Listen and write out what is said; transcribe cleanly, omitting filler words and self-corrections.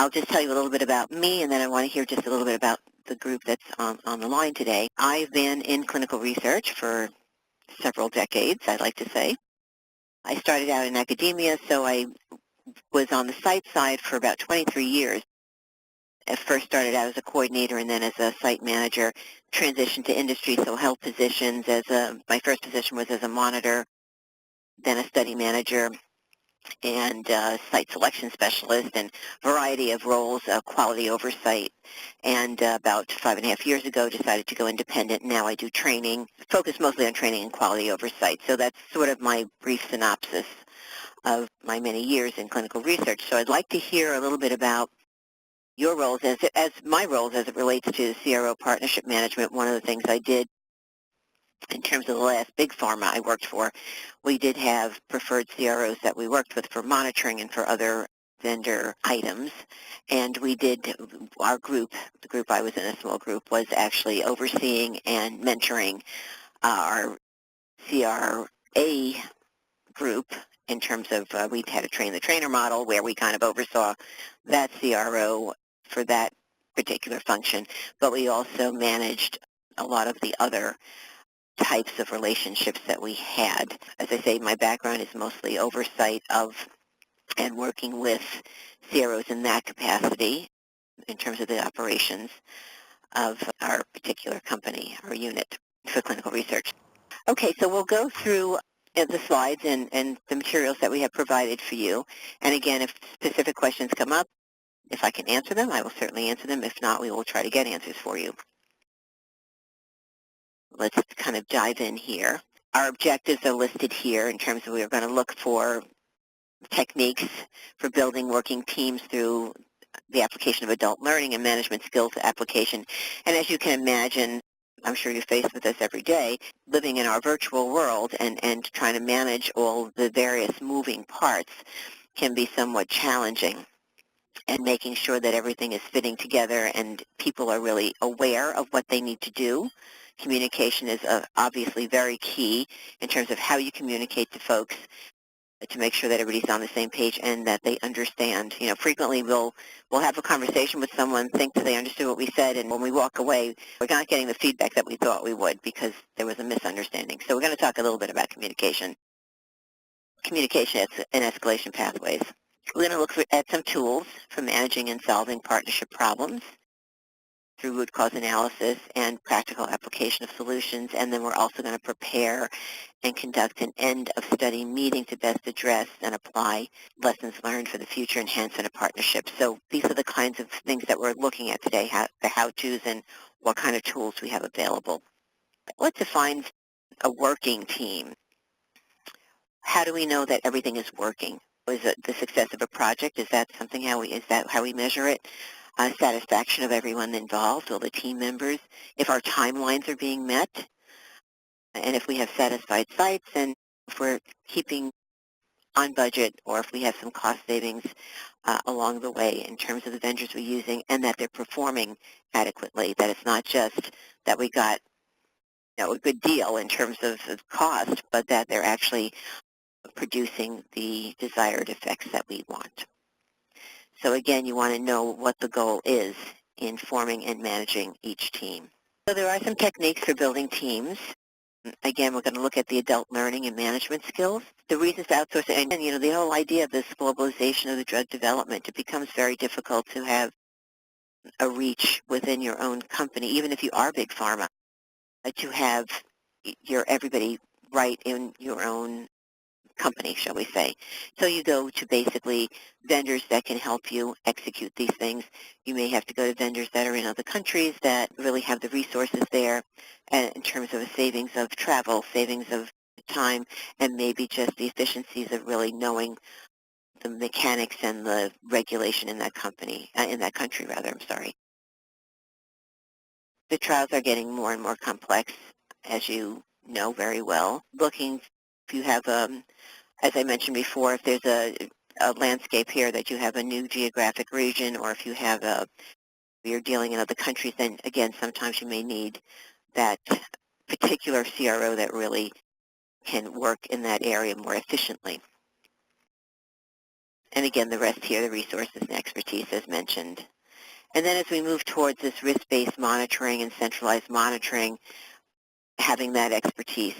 I'll just tell you a little bit about me, and then I want to hear just a little bit about the group that's on the line today. I've been in clinical research for several decades, I'd like to say. I started out in academia, so I was on the site side for about 23 years. I first started out as a coordinator and then as a site manager, transitioned to industry, so held positions my first position was as a monitor, then a study manager, and site selection specialist, and a variety of roles, quality oversight. And about 5.5 years ago, decided to go independent. Now I do training, focus mostly on training and quality oversight. So that's sort of my brief synopsis of my many years in clinical research. So I'd like to hear a little bit about your roles as my roles as it relates to CRO partnership management. One of the things I did in terms of the last big pharma I worked for, we did have preferred CROs that we worked with for monitoring and for other vendor items. And we did, our group, the group I was in, a small group, was actually overseeing and mentoring our CRA group in terms of we had a train-the-trainer model where we kind of oversaw that CRO for that particular function, but we also managed a lot of the other types of relationships that we had. As I say, my background is mostly oversight of and working with CROs in that capacity in terms of the operations of our particular company, our unit for clinical research. Okay, so we'll go through the slides and the materials that we have provided for you. And again, if specific questions come up, if I can answer them, I will certainly answer them. If not, we will try to get answers for you. Let's kind of dive in here. Our objectives are listed here in terms of we're going to look for techniques for building working teams through the application of adult learning and management skills application. And as you can imagine, I'm sure you're faced with this every day, living in our virtual world and trying to manage all the various moving parts can be somewhat challenging. And making sure that everything is fitting together and people are really aware of what they need to do. Communication is obviously very key in terms of how you communicate to folks to make sure that everybody's on the same page and that they understand. You know, frequently we'll have a conversation with someone, think that they understood what we said, and when we walk away, we're not getting the feedback that we thought we would because there was a misunderstanding. So we're going to talk a little bit about communication. Communication and escalation pathways. We're going to look at some tools for managing and solving partnership problems through root cause analysis and practical application of solutions. And then we're also going to prepare and conduct an end-of-study meeting to best address and apply lessons learned for the future enhancement of partnerships. So these are the kinds of things that we're looking at today, the how-tos and what kind of tools we have available. Let's define a working team. How do we know that everything is working? Is it the success of a project? Is that how we measure it? Satisfaction of everyone involved, all the team members. If our timelines are being met, and if we have satisfied sites, and if we're keeping on budget, or if we have some cost savings along the way in terms of the vendors we're using, and that they're performing adequately. That it's not just that we got a good deal in terms of cost, but that they're actually producing the desired effects that we want. So again, you want to know what the goal is in forming and managing each team. So there are some techniques for building teams. Again, we're going to look at the adult learning and management skills. The reasons to outsource, and the whole idea of this globalization of the drug development, it becomes very difficult to have a reach within your own company, even if you are big pharma, to have everybody right in your own company, shall we say. So you go to basically vendors that can help you execute these things. You may have to go to vendors that are in other countries that really have the resources there in terms of a savings of travel, savings of time, and maybe just the efficiencies of really knowing the mechanics and the regulation in that country. The trials are getting more and more complex, as you know very well. If you have, as I mentioned before, if there's a landscape here that you have a new geographic region, or if you're dealing in other countries, then again, sometimes you may need that particular CRO that really can work in that area more efficiently. And again, the rest here, the resources and expertise as mentioned. And then as we move towards this risk-based monitoring and centralized monitoring, having that expertise